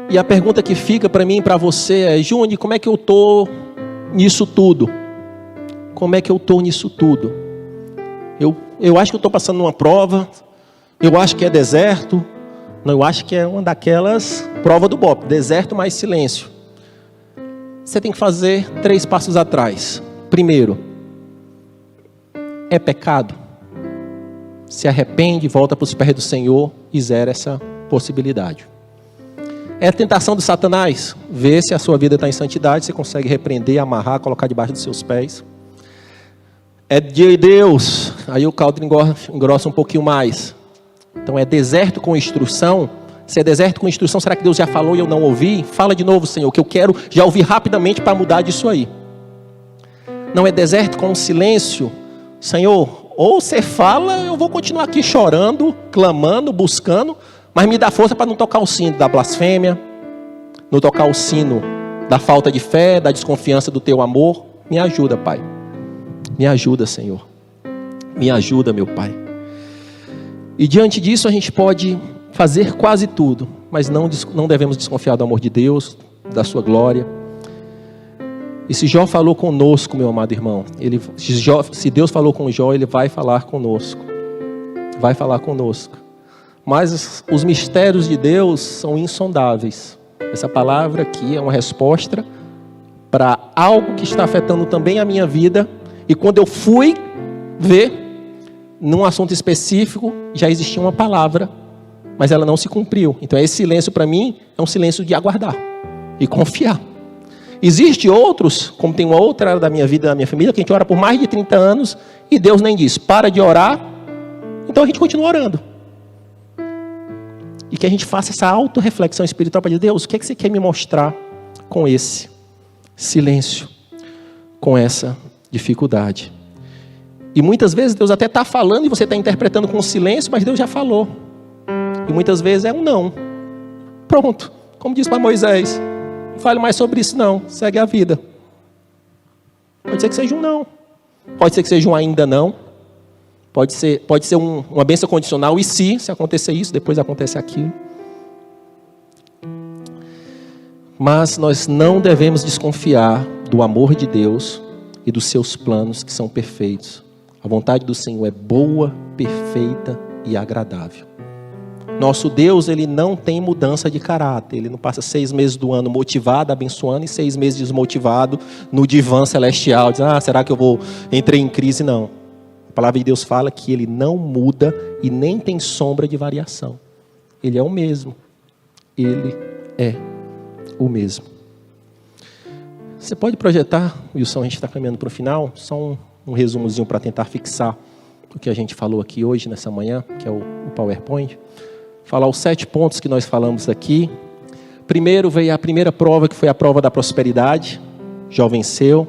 E a pergunta que fica para mim e para você é, Júnior, como é que eu estou nisso tudo? Como é que eu estou nisso tudo? Eu acho que eu estou passando uma prova, eu acho que é deserto, não, eu acho que é uma daquelas provas do BOP, deserto mais silêncio. Você tem que fazer 3 passos atrás. Primeiro, é pecado? Se arrepende, volta para os pés do Senhor e zera essa possibilidade. É a tentação de Satanás? Vê se a sua vida está em santidade, você consegue repreender, amarrar, colocar debaixo dos seus pés. É de Deus, aí o caldo engrossa um pouquinho mais. Então é deserto com instrução. Se é deserto com instrução, será que Deus já falou e eu não ouvi? Fala de novo, Senhor, que eu quero já ouvir rapidamente para mudar disso aí. Não é deserto com silêncio. Senhor, ou você fala, eu vou continuar aqui chorando, clamando, buscando, mas me dá força para não tocar o sino da blasfêmia, não tocar o sino da falta de fé, da desconfiança do teu amor. Me ajuda, Pai. Me ajuda, Senhor. Me ajuda, meu Pai. E diante disso a gente pode fazer quase tudo, mas não devemos desconfiar do amor de Deus, da sua glória. E se Jó falou conosco, meu amado irmão, se Deus falou com Jó, Ele vai falar conosco. Vai falar conosco. Mas os mistérios de Deus são insondáveis. Essa palavra aqui é uma resposta para algo que está afetando também a minha vida. E quando eu fui ver, num assunto específico, já existia uma palavra, mas ela não se cumpriu. Então esse silêncio para mim é um silêncio de aguardar e confiar. Existem outros, como tem uma outra área da minha vida, da minha família, que a gente ora por mais de 30 anos e Deus nem diz, para de orar, então a gente continua orando. E que a gente faça essa autorreflexão espiritual para dizer, Deus, o que é que você quer me mostrar com esse silêncio, com essa dificuldade? E muitas vezes Deus até está falando e você está interpretando com silêncio, mas Deus já falou. E muitas vezes é um não. Pronto, como diz para Moisés, não fale mais sobre isso não, segue a vida. Pode ser que seja um não, pode ser que seja um ainda não, pode ser uma bênção condicional, e se acontecer isso, depois acontece aquilo. Mas nós não devemos desconfiar do amor de Deus e dos seus planos que são perfeitos. A vontade do Senhor é boa, perfeita e agradável. Nosso Deus, Ele não tem mudança de caráter. Ele não passa 6 meses do ano motivado, abençoando, e 6 meses desmotivado no divã celestial. Diz, será que eu entrei em crise? Não. A palavra de Deus fala que Ele não muda e nem tem sombra de variação. Ele é o mesmo. Ele é o mesmo. Você pode projetar, Wilson, a gente está caminhando para o final, só um resumozinho para tentar fixar o que a gente falou aqui hoje, nessa manhã, que é o PowerPoint. Falar os 7 pontos que nós falamos aqui. Primeiro veio a primeira prova, que foi a prova da prosperidade. Jó venceu,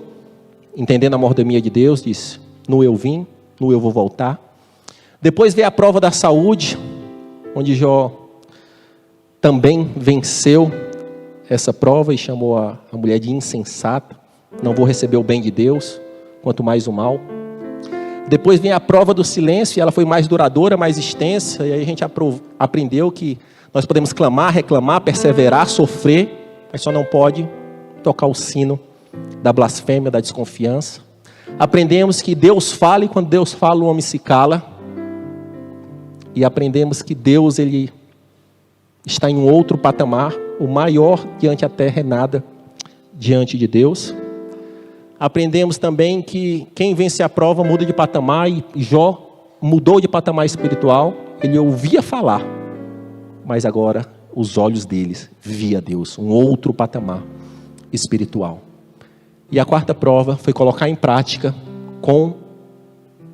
entendendo a mordomia de Deus, disse, no eu vim, no eu vou voltar. Depois veio a prova da saúde, onde Jó também venceu essa prova e chamou a mulher de insensata. não vou receber o bem de Deus, quanto mais o mal. Depois vem a prova do silêncio, e ela foi mais duradoura, mais extensa, e aí a gente aprendeu que nós podemos clamar, reclamar, perseverar, sofrer, mas só não pode tocar o sino da blasfêmia, da desconfiança. Aprendemos que Deus fala, e quando Deus fala, o homem se cala. E aprendemos que Deus, Ele está em um outro patamar. O maior diante da terra é nada diante de Deus. Aprendemos também que quem vence a prova muda de patamar, e Jó mudou de patamar espiritual. Ele ouvia falar, mas agora os olhos deles via Deus, um outro patamar espiritual. E a quarta prova foi colocar em prática com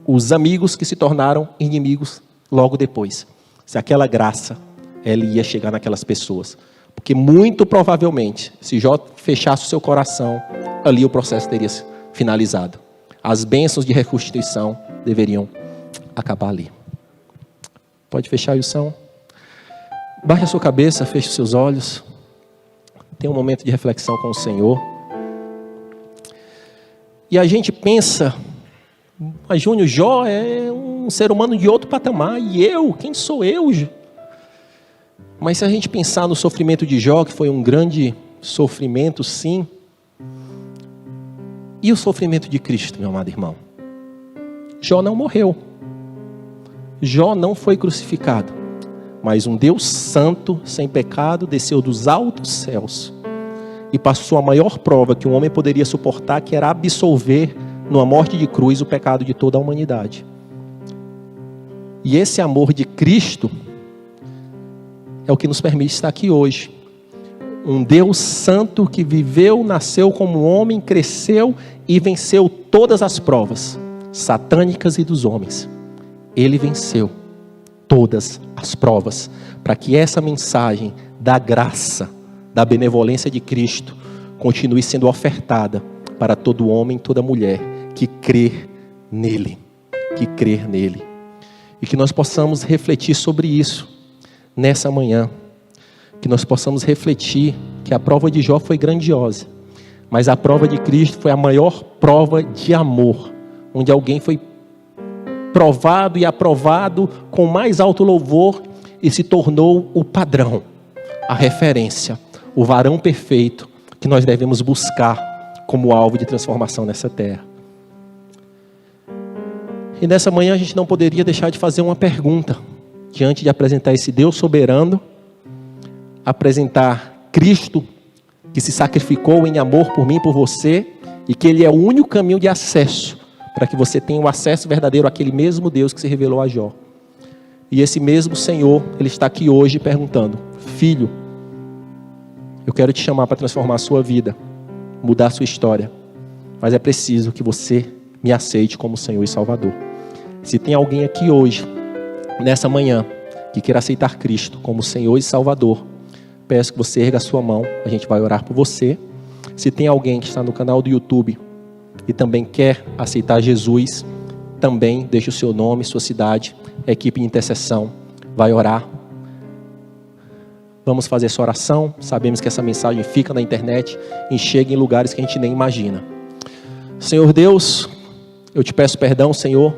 os amigos que se tornaram inimigos logo depois. Se aquela graça, ela ia chegar naquelas pessoas. Porque muito provavelmente, se Jó fechasse o seu coração, ali o processo teria finalizado. As bênçãos de reconstituição deveriam acabar ali. Pode fechar, Wilson? Baixe a sua cabeça, feche os seus olhos. Tenha um momento de reflexão com o Senhor. E a gente pensa, mas Júnior, Jó é um ser humano de outro patamar. E eu? Quem sou eu? Mas se a gente pensar no sofrimento de Jó, que foi um grande sofrimento, sim. E o sofrimento de Cristo, meu amado irmão? Jó não morreu. Jó não foi crucificado. Mas um Deus santo, sem pecado, desceu dos altos céus e passou a maior prova que um homem poderia suportar, que era absolver, numa morte de cruz, o pecado de toda a humanidade. E esse amor de Cristo é o que nos permite estar aqui hoje. Um Deus santo que viveu, nasceu como homem, cresceu e venceu todas as provas satânicas e dos homens. Ele venceu todas as provas, para que essa mensagem da graça, da benevolência de Cristo, continue sendo ofertada para todo homem, toda mulher que crer nele, e que nós possamos refletir sobre isso nessa manhã, que nós possamos refletir que a prova de Jó foi grandiosa, mas a prova de Cristo foi a maior prova de amor, onde alguém foi provado e aprovado com mais alto louvor e se tornou o padrão, a referência, o varão perfeito que nós devemos buscar como alvo de transformação nessa terra. E nessa manhã a gente não poderia deixar de fazer uma pergunta, diante de apresentar esse Deus soberano, apresentar Cristo, que se sacrificou em amor por mim e por você, e que Ele é o único caminho de acesso, para que você tenha o acesso verdadeiro àquele mesmo Deus que se revelou a Jó. E esse mesmo Senhor, Ele está aqui hoje perguntando: filho, eu quero te chamar para transformar a sua vida, mudar a sua história, mas é preciso que você me aceite como Senhor e Salvador. Se tem alguém aqui hoje, nessa manhã, que queira aceitar Cristo como Senhor e Salvador, peço que você erga a sua mão, a gente vai orar por você. Se tem alguém que está no canal do YouTube e também quer aceitar Jesus, também deixe o seu nome, sua cidade, a equipe de intercessão vai orar. Vamos fazer essa oração. Sabemos que essa mensagem fica na internet e chega em lugares que a gente nem imagina. Senhor Deus, eu te peço perdão, Senhor,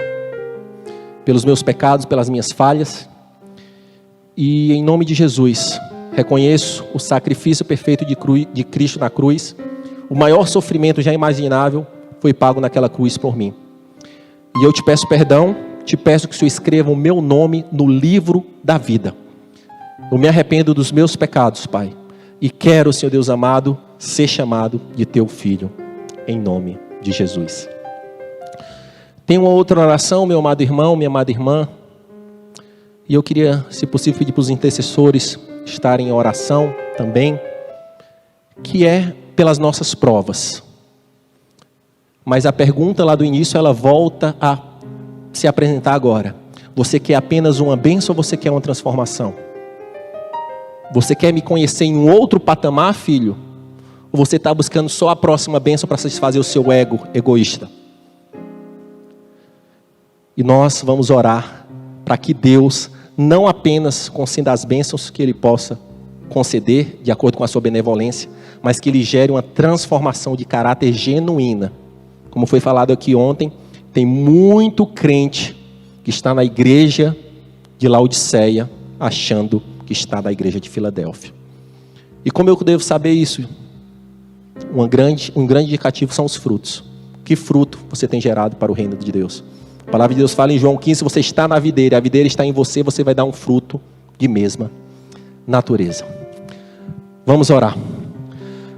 pelos meus pecados, pelas minhas falhas, e em nome de Jesus, reconheço o sacrifício perfeito de Cristo na cruz. O maior sofrimento já imaginável foi pago naquela cruz por mim. E eu te peço perdão, te peço que o Senhor escreva o meu nome no livro da vida. Eu me arrependo dos meus pecados, Pai, e quero, Senhor Deus amado, ser chamado de teu filho, em nome de Jesus. Tem uma outra oração, meu amado irmão, minha amada irmã, e eu queria, se possível, pedir para os intercessores estarem em oração também, que é pelas nossas provas. Mas a pergunta lá do início, ela volta a se apresentar agora. Você quer apenas uma bênção ou você quer uma transformação? Você quer me conhecer em um outro patamar, filho? Ou você está buscando só a próxima bênção para satisfazer o seu ego egoísta? E nós vamos orar para que Deus não apenas conceda as bênçãos, que Ele possa conceder de acordo com a sua benevolência, mas que ele gere uma transformação de caráter genuína. Como foi falado aqui ontem, tem muito crente que está na igreja de Laodiceia, achando que está na igreja de Filadélfia. E como eu devo saber isso? Um grande indicativo são os frutos. Que fruto você tem gerado para o reino de Deus? A palavra de Deus fala em João 15, se você está na videira, a videira está em você, você vai dar um fruto de mesma natureza. Vamos orar.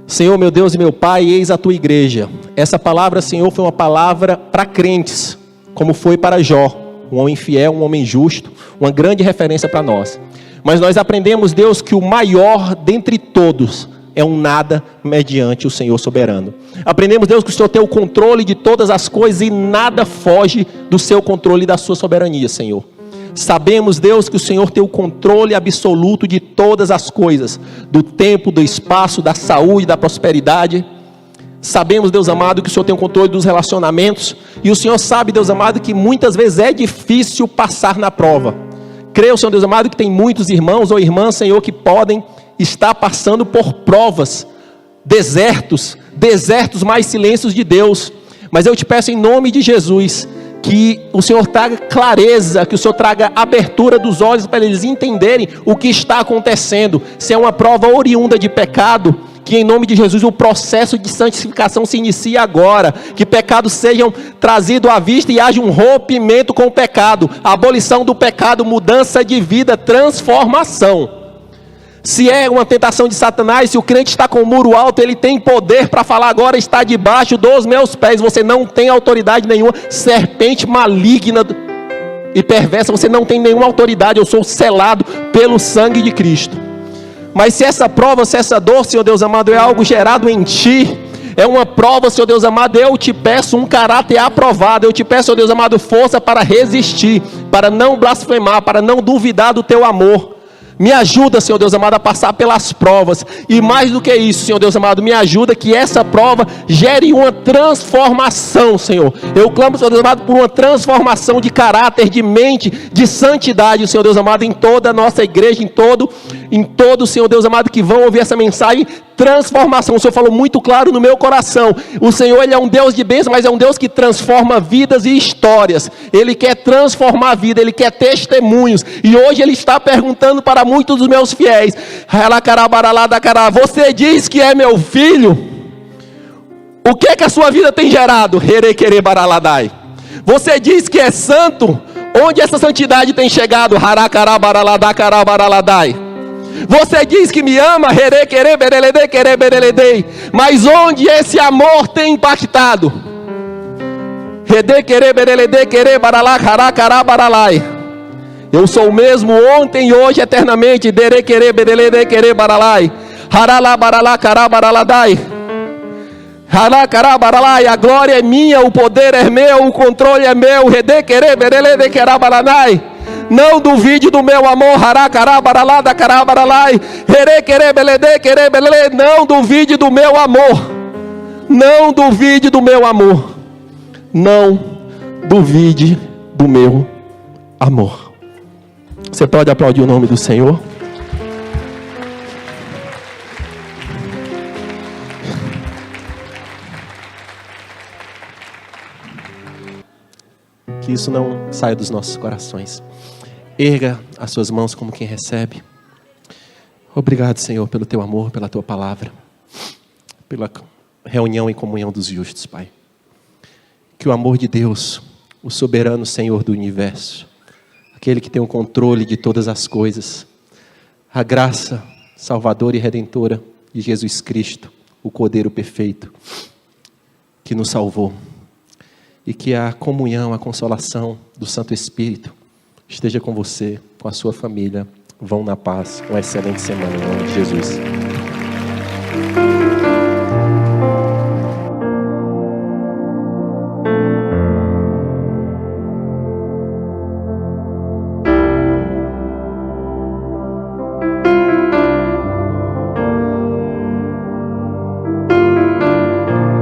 Senhor, meu Deus e meu Pai, eis a tua igreja. Essa palavra, Senhor, foi uma palavra para crentes, como foi para Jó, um homem fiel, um homem justo, uma grande referência para nós. Mas nós aprendemos, Deus, que o maior dentre todos é um nada mediante o Senhor soberano. Aprendemos, Deus, que o Senhor tem o controle de todas as coisas e nada foge do seu controle e da sua soberania, Senhor. Sabemos, Deus, que o Senhor tem o controle absoluto de todas as coisas, do tempo, do espaço, da saúde, da prosperidade. Sabemos, Deus amado, que o Senhor tem o controle dos relacionamentos, e o Senhor sabe, Deus amado, que muitas vezes é difícil passar na prova. Creio, Senhor Deus amado, que tem muitos irmãos ou irmãs, Senhor, que podem estar passando por provas, desertos mais silêncios de Deus. Mas eu te peço em nome de Jesus, que o Senhor traga clareza, que o Senhor traga abertura dos olhos para eles entenderem o que está acontecendo. Se é uma prova oriunda de pecado, que em nome de Jesus o processo de santificação se inicie agora, que pecados sejam trazidos à vista e haja um rompimento com o pecado, a abolição do pecado, mudança de vida, transformação. Se é uma tentação de Satanás, se o crente está com o muro alto, ele tem poder para falar agora, está debaixo dos meus pés, você não tem autoridade nenhuma, serpente maligna e perversa, você não tem nenhuma autoridade, eu sou selado pelo sangue de Cristo. Mas se essa prova, se essa dor, Senhor Deus amado, é algo gerado em ti, é uma prova, Senhor Deus amado, eu te peço um caráter aprovado, eu te peço, Senhor Deus amado, força para resistir, para não blasfemar, para não duvidar do teu amor. Me ajuda, Senhor Deus amado, a passar pelas provas. E mais do que isso, Senhor Deus amado, me ajuda que essa prova gere uma transformação, Senhor. Eu clamo, Senhor Deus amado, por uma transformação de caráter, de mente, de santidade, Senhor Deus amado, em toda a nossa igreja, em todo, Senhor Deus amado, que vão ouvir essa mensagem. Transformação, o Senhor falou muito claro no meu coração. O Senhor, Ele é um Deus de bênção, mas é um Deus que transforma vidas e histórias. Ele quer transformar a vida, Ele quer testemunhos. E hoje Ele está perguntando para muitos dos meus fiéis: você diz que é meu filho? O que é que a sua vida tem gerado? Você diz que é santo? Onde essa santidade tem chegado? Você diz que me ama, mas onde esse amor tem impactado? Eu sou o mesmo ontem e hoje eternamente. A glória é minha, o poder é meu, o controle é meu. Não duvide do meu amor. Não duvide do meu amor. Não duvide do meu amor. Não duvide do meu amor. Você pode aplaudir o nome do Senhor? Que isso não saia dos nossos corações. Erga as suas mãos como quem recebe. Obrigado, Senhor, pelo teu amor, pela tua palavra, pela reunião e comunhão dos justos, Pai. Que o amor de Deus, o soberano Senhor do universo, aquele que tem o controle de todas as coisas, a graça salvadora e redentora de Jesus Cristo, o Cordeiro perfeito, que nos salvou, e que a comunhão, a consolação do Santo Espírito esteja com você, com a sua família. Vão na paz, uma excelente semana em nome de Jesus.